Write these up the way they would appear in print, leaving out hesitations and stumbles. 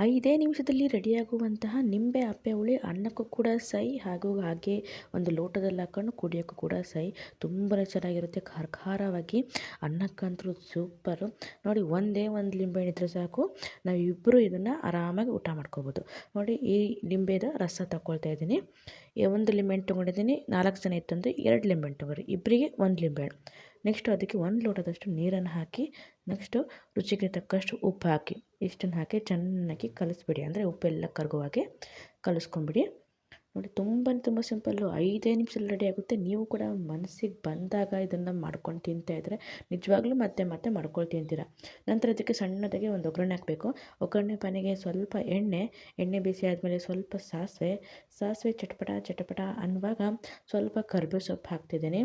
5 ನಿಮಿಷದಲ್ಲಿ ರೆಡಿಯಾಗುವಂತಹ ನಿಂಬೆ ಅಪ್ಪೆ ಹುಳಿ ಅನ್ನಕ್ಕೂ ಕೂಡ ಸೈ ಹಾಗೆ ಒಂದು ಲೋಟದಲ್ಲಿ ಹಾಕೊಂಡು ಕುಡಿಯೋಕ್ಕೂ ಕೂಡ ಸೈ. ತುಂಬಾ ಚೆನ್ನಾಗಿರುತ್ತೆ, ಖಾರ ಖಾರವಾಗಿ ಅನ್ನಕ್ಕಂತೂ ಸೂಪರು. ನೋಡಿ, ಒಂದೇ ಒಂದು ಲಿಂಬೆಹಣ್ಣು ಇದ್ದರೆ ಸಾಕು, ನಾವಿಬ್ಬರು ಇದನ್ನು ಆರಾಮಾಗಿ ಊಟ ಮಾಡ್ಕೋಬೋದು. ನೋಡಿ, ಈ ಲಿಂಬೆದ ರಸ ತಗೊಳ್ತಾ ಇದ್ದೀನಿ. ಒಂದು ಲಿಂಬೆಹಣ್ಣು ತೊಗೊಂಡಿದ್ದೀನಿ. 4 ಜನ ಇತ್ತಂದರೆ 2 ಲಿಂಬೆಹಣ್ಣು ತೊಗೊಳ್ರಿ, ಇಬ್ಬರಿಗೆ 1 ಲಿಂಬೆಹಣ್ಣು. ನೆಕ್ಸ್ಟು ಅದಕ್ಕೆ 1 ಲೋಟದಷ್ಟು ನೀರನ್ನು ಹಾಕಿ, ನೆಕ್ಸ್ಟು ರುಚಿಗೆ ತಕ್ಕಷ್ಟು ಉಪ್ಪು ಹಾಕಿ, ಇಷ್ಟನ್ನು ಹಾಕಿ ಚೆನ್ನಾಗಿ ಕಲಿಸ್ಬಿಡಿ. ಅಂದರೆ ಉಪ್ಪೆಲ್ಲ ಕರಗೋ ಹಾಗೆ ಕಲಿಸ್ಕೊಂಬಿಡಿ. ನೋಡಿ, ತುಂಬ ಸಿಂಪಲ್ಲು, 5 ನಿಮಿಷದಲ್ಲಿ ರೆಡಿ ಆಗುತ್ತೆ. ನೀವು ಕೂಡ ಮನಸ್ಸಿಗೆ ಬಂದಾಗ ಇದನ್ನು ಮಾಡ್ಕೊಂಡು ತಿಂತಾಯಿದ್ರೆ ನಿಜವಾಗ್ಲೂ ಮತ್ತೆ ಮಾಡ್ಕೊಂಡು ತಿಂತೀರ. ನಂತರ ಅದಕ್ಕೆ ಸಣ್ಣದಾಗಿ ಒಂದು ಒಗ್ಗರಣೆ ಹಾಕಬೇಕು. ಒಗ್ಗರಣೆ ಪಾನಿಗೆ ಸ್ವಲ್ಪ ಎಣ್ಣೆ ಬಿಸಿ ಆದಮೇಲೆ ಸ್ವಲ್ಪ ಸಾಸಿವೆ ಚಟಪಟ ಅನ್ನುವಾಗ ಸ್ವಲ್ಪ ಕರಿಬೇವು ಸೊಪ್ಪು ಹಾಕ್ತಿದ್ದೀನಿ.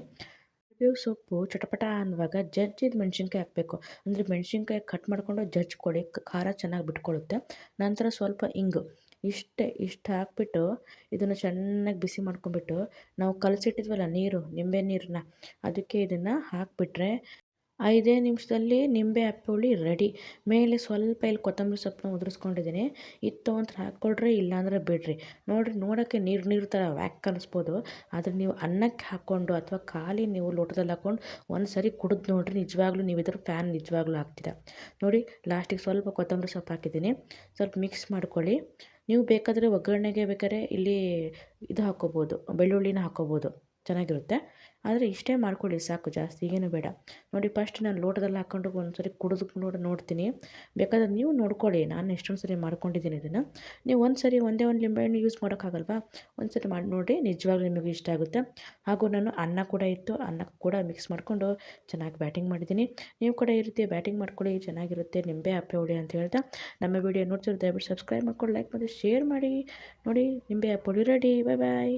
ಕರಿಬೇವು ಸೊಪ್ಪು ಚಟಪಟ ಅನ್ನುವಾಗ ಜಜ್ಜಿದ ಮೆಣಸಿನ್ಕಾಯಿ ಹಾಕಬೇಕು. ಅಂದರೆ ಮೆಣಸಿನ್ಕಾಯಿ ಕಟ್ ಮಾಡಿಕೊಂಡು ಜಜ್ಜಿಕೊಡಿ, ಖಾರ ಚೆನ್ನಾಗಿ ಬಿಟ್ಕೊಳ್ಳುತ್ತೆ. ನಂತರ ಸ್ವಲ್ಪ ಇಂಗು, ಇಷ್ಟು ಹಾಕ್ಬಿಟ್ಟು ಇದನ್ನು ಚೆನ್ನಾಗಿ ಬಿಸಿ ಮಾಡ್ಕೊಂಬಿಟ್ಟು, ನಾವು ಕಲಸಿಟ್ಟಿದ್ವಲ್ಲ ನಿಂಬೆ ನೀರನ್ನ, ಅದಕ್ಕೆ ಇದನ್ನು ಹಾಕಿಬಿಟ್ರೆ 5 ನಿಮಿಷದಲ್ಲಿ ನಿಂಬೆ ಅಪ್ಪೆ ಹುಳಿ ರೆಡಿ. ಮೇಲೆ ಸ್ವಲ್ಪ ಇಲ್ಲಿ ಕೊತ್ತಂಬರಿ ಸೊಪ್ಪನ್ನ ಉದುರಿಸ್ಕೊಂಡಿದ್ದೀನಿ. ಇತ್ತು ಅಂತ ಹಾಕ್ಕೊಳ್ರಿ, ಇಲ್ಲಾಂದರೆ ಬಿಡ್ರಿ. ನೋಡೋಕ್ಕೆ ನೀರು ಥರ ವ್ಯಾಕ್ ಅನ್ನಿಸ್ಬೋದು, ಆದರೆ ನೀವು ಅನ್ನಕ್ಕೆ ಹಾಕ್ಕೊಂಡು ಅಥವಾ ಖಾಲಿ ನೀವು ಲೋಟದಲ್ಲಿ ಹಾಕ್ಕೊಂಡು ಒಂದು ಸರಿ ಕುಡಿದು ನೋಡಿರಿ, ನಿಜವಾಗ್ಲೂ ನೀವು ಇದ್ರ ಫ್ಯಾನ್ ನಿಜವಾಗ್ಲೂ ಆಗ್ತೀರ. ನೋಡಿ, ಲಾಸ್ಟಿಗೆ ಸ್ವಲ್ಪ ಕೊತ್ತಂಬರಿ ಸೊಪ್ಪು ಹಾಕಿದ್ದೀನಿ. ಸ್ವಲ್ಪ ಮಿಕ್ಸ್ ಮಾಡ್ಕೊಳ್ಳಿ. ನೀವು ಬೇಕಾದರೆ ಒಗ್ಗರಣೆಗೆ ಬೇಕಾದ್ರೆ ಇಲ್ಲಿ ಇದು ಹಾಕ್ಕೋಬೋದು, ಬೆಳ್ಳುಳ್ಳಿನ ಹಾಕ್ಕೋಬೋದು, ಚೆನ್ನಾಗಿರುತ್ತೆ. ಆದರೆ ಇಷ್ಟೇ ಮಾಡ್ಕೊಳ್ಳಿ ಸಾಕು, ಜಾಸ್ತಿ ಏನು ಬೇಡ. ನೋಡಿ, ಫಸ್ಟ್ ನಾನು ಲೋಟದಲ್ಲಿ ಹಾಕ್ಕೊಂಡು ಒಂದು ಸರಿ ಕುಡಿದು ನೋಡ್ತೀನಿ. ಬೇಕಾದ್ರೆ ನೀವು ನೋಡ್ಕೊಳ್ಳಿ, ನಾನು ಎಷ್ಟೊಂದು ಸರಿ ಮಾಡ್ಕೊಂಡಿದ್ದೀನಿ ಇದನ್ನು. ನೀವು ಒಂದೇ ಒಂದು ಲಿಂಬೆಹಣ್ಣು ಯೂಸ್ ಮಾಡೋಕ್ಕಾಗಲ್ವಾ, ಒಂದು ಸರಿ ಮಾಡಿ ನೋಡಿರಿ, ನಿಜವಾಗ್ಲೂ ನಿಮಗೆ ಇಷ್ಟ ಆಗುತ್ತೆ. ಹಾಗೂ ನಾನು ಅನ್ನ ಕೂಡ ಇತ್ತು, ಅನ್ನಕ್ಕೆ ಕೂಡ ಮಿಕ್ಸ್ ಮಾಡಿಕೊಂಡು ಚೆನ್ನಾಗಿ ಬ್ಯಾಟಿಂಗ್ ಮಾಡಿದ್ದೀನಿ. ನೀವು ಕೂಡ ಈ ರೀತಿ ಬ್ಯಾಟಿಂಗ್ ಮಾಡ್ಕೊಳ್ಳಿ, ಚೆನ್ನಾಗಿರುತ್ತೆ ನಿಂಬೆ ಅಪ್ಪೆ ಹುಳಿ ಅಂತ ಹೇಳ್ತಾ, ನಮ್ಮ ವಿಡಿಯೋ ನೋಡ್ತಿರೋ ದಯವಿಟ್ಟು ಸಬ್ಸ್ಕ್ರೈಬ್ ಮಾಡ್ಕೊಂಡು, ಲೈಕ್ ಮಾಡಿ, ಶೇರ್ ಮಾಡಿ. ನೋಡಿ, ನಿಂಬೆ ಅಪ್ಪೆ ಹುಳಿ ರೆಡಿ. ಬಾಯ್.